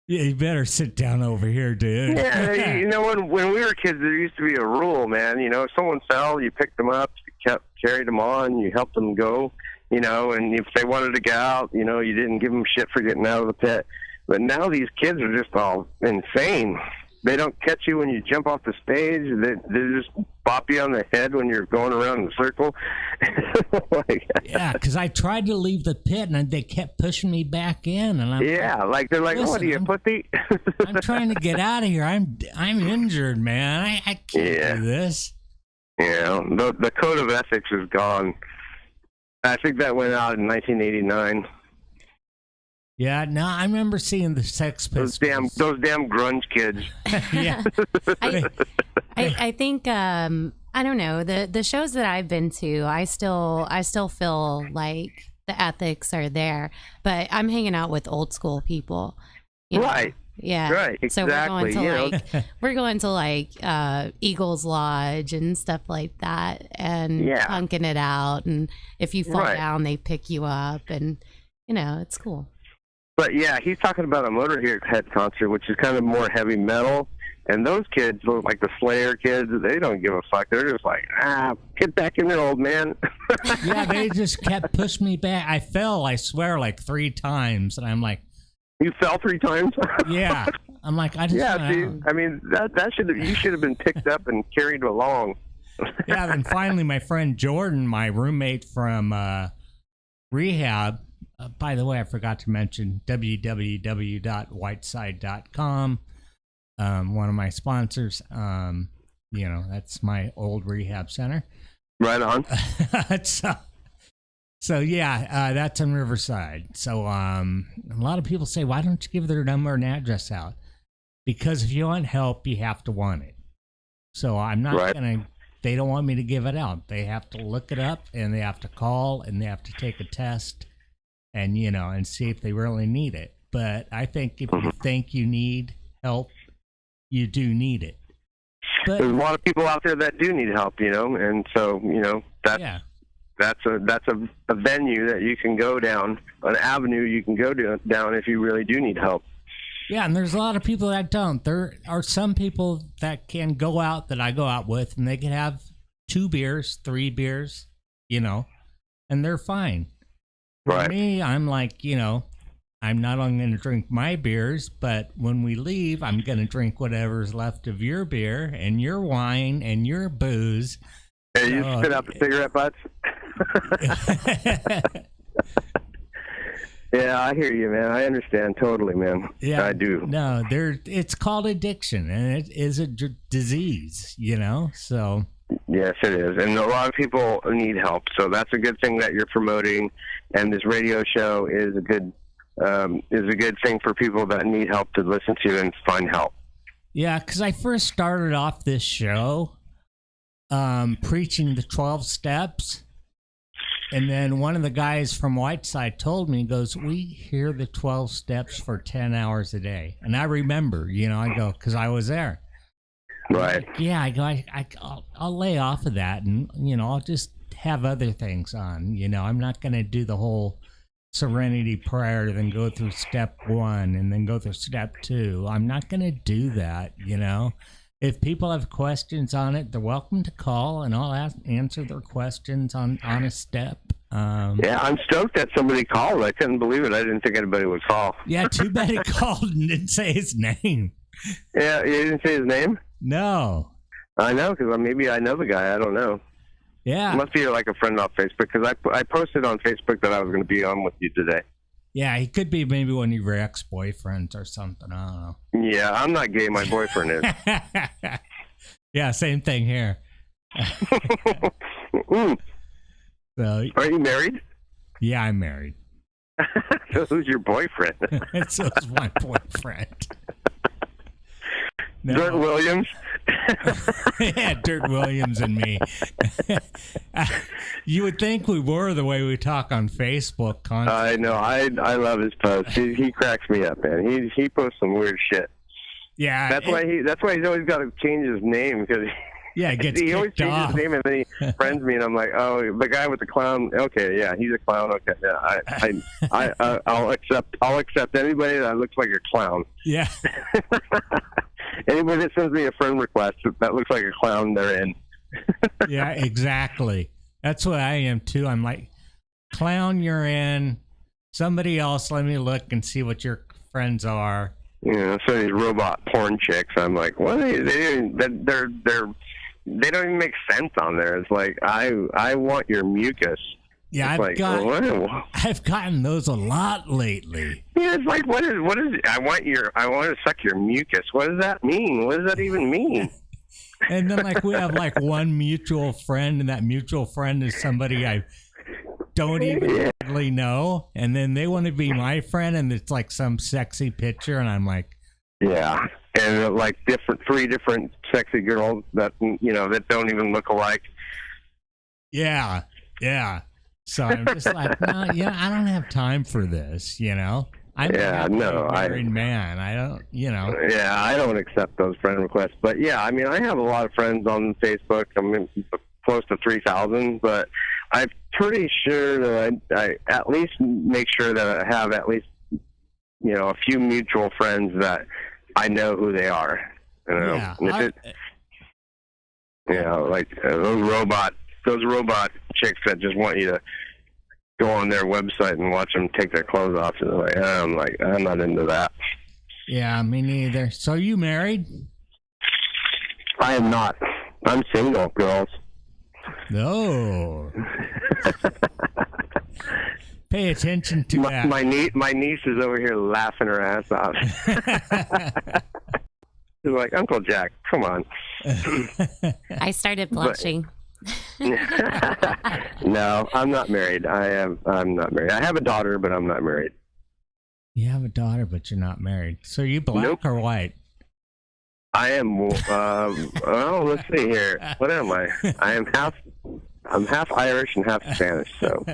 S2: yeah, you better sit down over here, dude.
S5: Yeah, you know, when we were kids, there used to be a rule, man. You know, if someone fell, you picked them up, you carried them on, you helped them go, you know, and if they wanted to get out, you know, you didn't give them shit for getting out of the pit. But now these kids are just all insane. They don't catch you when you jump off the stage. They just bop you on the head when you're going around in a circle.
S2: Yeah, because I tried to leave the pit, and they kept pushing me back in. And I'm
S5: like they're like, what are you, pussy?
S2: I'm trying to get out of here. I'm injured, man. I can't do this.
S5: Yeah, the code of ethics is gone. I think that went out in 1989.
S2: Yeah, no, I remember seeing the Sex Pistols.
S5: Those damn grunge kids.
S2: Yeah.
S1: I think I don't know, the shows that I've been to, I still feel like the ethics are there, but I'm hanging out with old school people. You know?
S5: Right.
S1: Yeah.
S5: Right. Exactly.
S1: So we're going to like Eagles Lodge and stuff like that, and punking it out. And if you fall down, they pick you up, and you know, it's cool.
S5: But yeah, he's talking about a Motorhead concert, which is kind of more heavy metal. And those kids, like the Slayer kids, they don't give a fuck. They're just like, get back in there, old man.
S2: Yeah, they just kept pushing me back. I fell, I swear, like 3 times. And I'm like,
S5: you fell 3 times?
S2: Yeah. I'm like, I just
S5: I mean, you should have been picked up and carried along.
S2: Yeah, then finally my friend Jordan, my roommate from rehab, by the way, I forgot to mention www.whiteside.com. One of my sponsors. You know, that's my old rehab center.
S5: Right on.
S2: So yeah, that's in Riverside. So a lot of people say, why don't you give their number and address out? Because if you want help, you have to want it. So I'm not gonna. They don't want me to give it out. They have to look it up, and they have to call, and they have to take a test. And, you know, and see if they really need it. But I think if you think you need help, you do need it. But
S5: there's a lot of people out there that do need help, you know, and so, you know, that's a venue that you can go down, an avenue you can go down if you really do need help.
S2: Yeah, and there's a lot of people that don't. There are some people that can go out that I go out with, and they can have 2 beers, 3 beers, you know, and they're fine. For me, I'm like, you know, I'm not only going to drink my beers, but when we leave, I'm going to drink whatever's left of your beer and your wine and your booze.
S5: Hey, you spit out the cigarette butts? Yeah, I hear you, man. I understand totally, man. Yeah, I do.
S2: No, it's called addiction, and it is a disease, you know, so...
S5: Yes, it is. And a lot of people need help. So that's a good thing that you're promoting. And this radio show is a good thing for people that need help to listen to and find help.
S2: Yeah, because I first started off this show preaching the 12 steps. And then one of the guys from Whiteside told me, he goes, we hear the 12 steps for 10 hours a day. And I remember, you know, I go, because I was there.
S5: Right.
S2: Yeah, I go. I'll lay off of that, and you know, I'll just have other things on. You know, I'm not going to do the whole serenity prayer, then go through step 1 and then go through step 2. I'm not going to do that, you know. If people have questions on it, they're welcome to call, and I'll answer their questions on a step.
S5: Yeah, I'm stoked that somebody called. I couldn't believe it. I didn't think anybody would call.
S2: Yeah, too bad he called and didn't say his name.
S5: Yeah, you didn't say his name?
S2: No.
S5: I know, because maybe I know the guy. I don't know.
S2: Yeah.
S5: It must be like a friend off Facebook, because I posted on Facebook that I was going to be on with you today.
S2: Yeah, he could be maybe one of your ex-boyfriends or something. I don't know.
S5: Yeah, I'm not gay. My boyfriend is.
S2: Yeah, same thing here. So,
S5: are you married?
S2: Yeah, I'm married.
S5: So who's your boyfriend?
S2: So it's my boyfriend. No.
S5: Dirt Williams?
S2: Yeah, Dirt Williams and me. You would think we were the way we talk on Facebook constantly.
S5: I know. I love his posts. He cracks me up, man. He posts some weird shit.
S2: Yeah.
S5: That's why he's always got to change his name, because he always changes his name, and then he friends me, and I'm like, oh, the guy with the clown. Okay, yeah, he's a clown. Okay, yeah, I'll accept anybody that looks like a clown.
S2: Yeah.
S5: Anybody that sends me a friend request that looks like a clown, they're in.
S2: Yeah, exactly. That's what I am too. I'm like, clown, you're in. Somebody else, let me look and see what your friends are.
S5: Yeah, so these robot porn chicks. I'm like, what? They don't even make sense on there. It's like, I want your mucus.
S2: Yeah, I've gotten those a lot lately.
S5: Yeah, it's like, what is? I want to suck your mucus. What does that mean? What does that even mean?
S2: And then we have one mutual friend, and that mutual friend is somebody I don't even really know, and then they want to be my friend, and it's like some sexy picture, and I'm like,
S5: yeah, and like three different sexy girls that that don't even look alike.
S2: Yeah. So I'm just like, no, I don't have time for this, I'm a married man. I don't,
S5: Yeah, I don't accept those friend requests. But yeah, I mean, I have a lot of friends on Facebook. I'm close to 3,000, but I'm pretty sure that I at least make sure that I have at least, a few mutual friends that I know who they are.
S2: Yeah.
S5: Like those robot chicks that just want you to go on their website and watch them take their clothes off. And I'm not into that.
S2: Yeah, me neither. So you married?
S5: I am not. I'm single, girls.
S2: No. Pay attention to that.
S5: My niece is over here laughing her ass off. She's like, Uncle Jack, come on.
S1: I started blushing.
S5: No, I'm not married. I'm not married. I have a daughter, but I'm not married.
S2: You have a daughter, but you're not married. So are you black or white?
S5: I am. Let's see here. What am I? I'm half Irish and half Spanish. So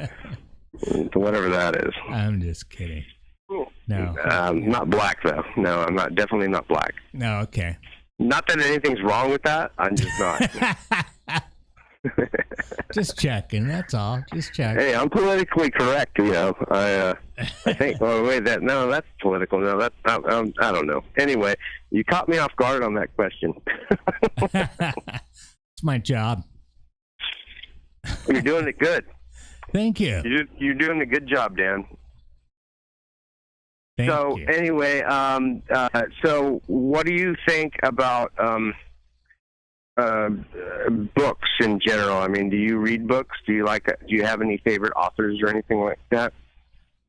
S5: whatever that is.
S2: I'm just kidding. No.
S5: Not black though. No, I'm not. Definitely not black.
S2: No. Okay.
S5: Not that anything's wrong with that. I'm just not.
S2: Just checking, that's all. Just checking.
S5: Hey, I'm politically correct, I think. Oh wait, that's political. No, that's I don't know. Anyway, you caught me off guard on that question.
S2: It's my job.
S5: You're doing it good.
S2: Thank you.
S5: You're doing a good job, Dan.
S2: Thank you.
S5: Anyway, so what do you think about books in general? I mean, do you read books? Do you have any favorite authors or anything like that?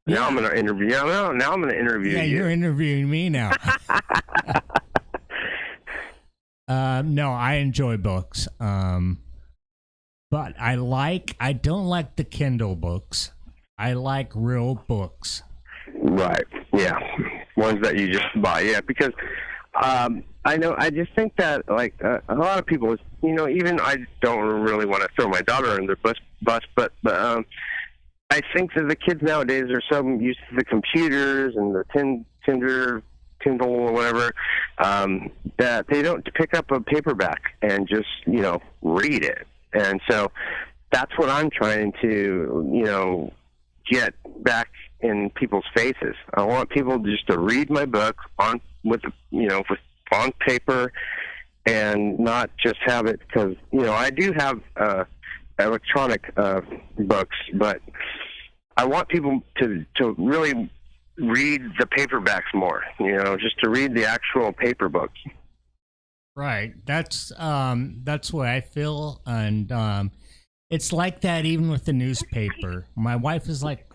S5: Yeah. Now I'm going to interview. Now I'm going to interview you.
S2: Yeah, you're interviewing me now. No, I enjoy books. But I don't like the Kindle books. I like real books.
S5: Right. Yeah. Ones that you just buy. Yeah, because I know. I just think that a lot of people, even I don't really want to throw my daughter under the bus, but I think that the kids nowadays are so used to the computers and the Kindle or whatever, that they don't pick up a paperback and just read it. And so that's what I'm trying to, get back in people's faces. I want people just to read my book on paper, and not just have it, because I do have electronic books, but I want people to really read the paperbacks more, just to read the actual paper books.
S2: Right. That's what I feel, and it's like that even with the newspaper. My wife is like,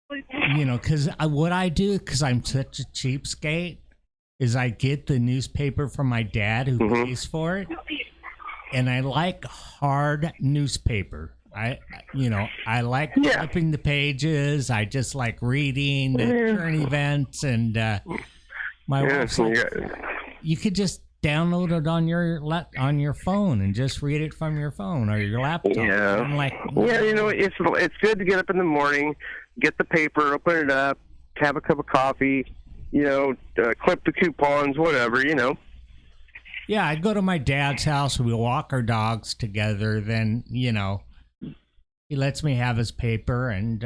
S2: because what I do, because I'm such a cheapskate, is I get the newspaper from my dad who pays for it, and I like hard newspaper. I like flipping the pages. I just like reading the current events, and my wife's like, you could just download it on your phone and just read it from your phone or your laptop.
S5: Yeah,
S2: I'm like,
S5: it's good to get up in the morning, get the paper, open it up, have a cup of coffee, clip the coupons, whatever,
S2: Yeah, I'd go to my dad's house. We walk our dogs together. Then, he lets me have his paper, and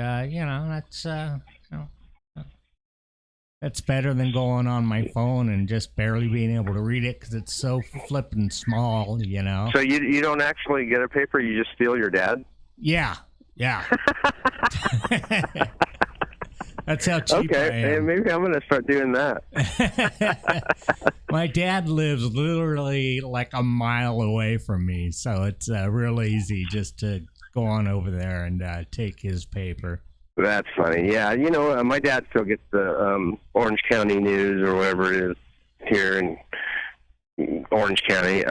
S2: that's better than going on my phone and just barely being able to read it because it's so flippin' small,
S5: So you don't actually get a paper, you just steal your dad?
S2: Yeah. That's how cheap I am.
S5: Okay, maybe I'm going to start doing that.
S2: My dad lives literally like a mile away from me, so it's real easy just to go on over there and take his paper.
S5: That's funny. Yeah, my dad still gets the Orange County News or whatever it is here in Orange County.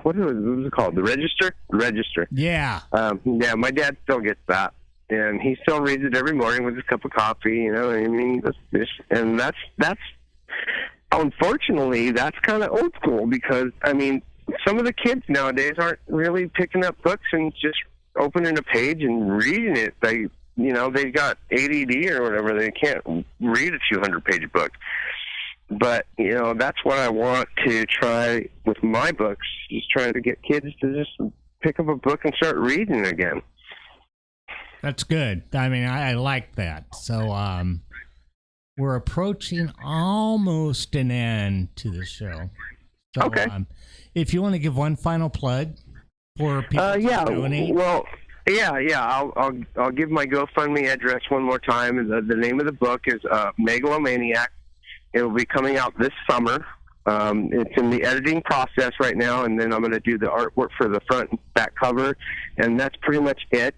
S5: What was it called? The Register? Register.
S2: Yeah.
S5: Yeah, my dad still gets that. And he still reads it every morning with his cup of coffee, and that's unfortunately, that's kind of old school, because, some of the kids nowadays aren't really picking up books and just opening a page and reading it. They got ADD or whatever. They can't read a 200-page book. But, that's what I want to try with my books, is trying to get kids to just pick up a book and start reading again.
S2: That's good. I like that. So, we're approaching almost an end to the show. So,
S5: okay.
S2: If you want to give one final plug for people to donate.
S5: Well, I'll give my GoFundMe address one more time. The name of the book is Megalomaniac. It will be coming out this summer. It's in the editing process right now, and then I'm going to do the artwork for the front and back cover, and that's pretty much it.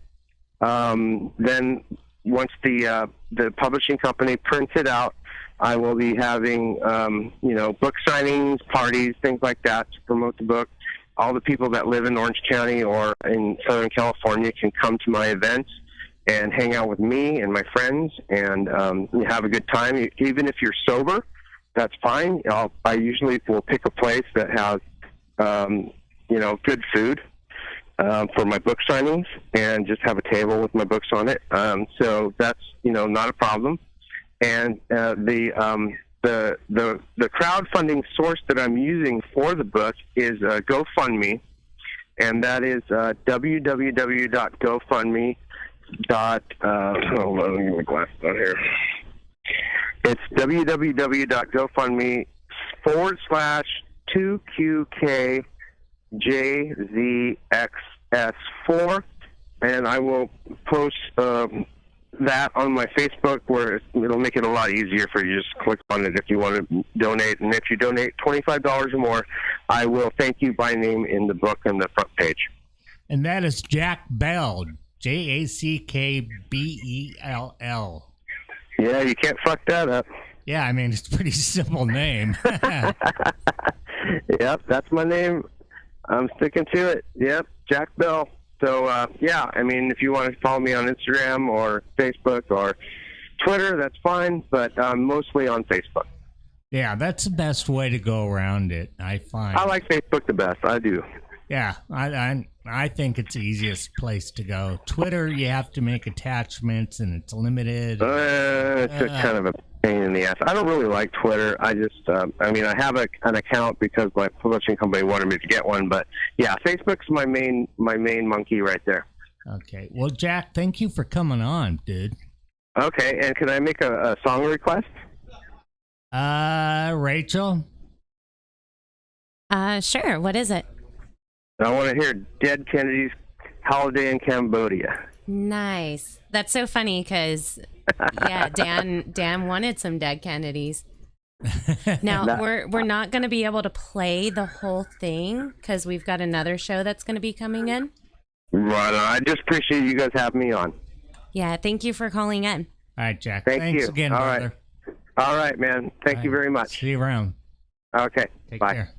S5: Then once the publishing company prints it out, I will be having, book signings, parties, things like that to promote the book. All the people that live in Orange County or in Southern California can come to my events and hang out with me and my friends and have a good time. Even if you're sober, that's fine. I usually will pick a place that has, good food. For my book signings, and just have a table with my books on it. So that's not a problem. And the crowdfunding source that I'm using for the book is GoFundMe, and that is www.gofundme. Hold on, let me get my glasses on here. It's www.gofundme/2QKJZXS4, and I will post that on my Facebook, where it'll make it a lot easier for you. Just click on it if you want to donate, and if you donate $25 or more, I will thank you by name in the book on the front page.
S2: And that is Jack Bell, JACKBELL.
S5: Yeah, you can't fuck that up.
S2: Yeah, it's a pretty simple name.
S5: Yep, that's my name. I'm sticking to it. Yep, Jack Bell. So, if you want to follow me on Instagram or Facebook or Twitter, that's fine, but mostly on Facebook.
S2: Yeah, that's the best way to go around it, I find.
S5: I like Facebook the best. I do.
S2: Yeah, I think it's the easiest place to go. Twitter, you have to make attachments, and it's limited.
S5: It's kind of a pain in the ass. I don't really like Twitter. I just, I have an account because my publishing company wanted me to get one. But yeah, Facebook's my main monkey right there.
S2: Okay. Well, Jack, thank you for coming on, dude.
S5: Okay, and can I make a song request?
S2: Rachel?
S1: Sure. What is it?
S5: I want to hear Dead Kennedy's Holiday in Cambodia.
S1: Nice. That's so funny because, yeah, Dan wanted some Dead Kennedys. Now, we're not going to be able to play the whole thing because we've got another show that's going to be coming in.
S5: Right. I just appreciate you guys having me on.
S1: Yeah, thank you for calling in.
S2: All right, Jack.
S5: Thanks
S2: you
S5: again,
S2: brother.
S5: All right, man. Thank you very much.
S2: See you around.
S5: Okay.
S2: Take
S5: Bye.
S2: care.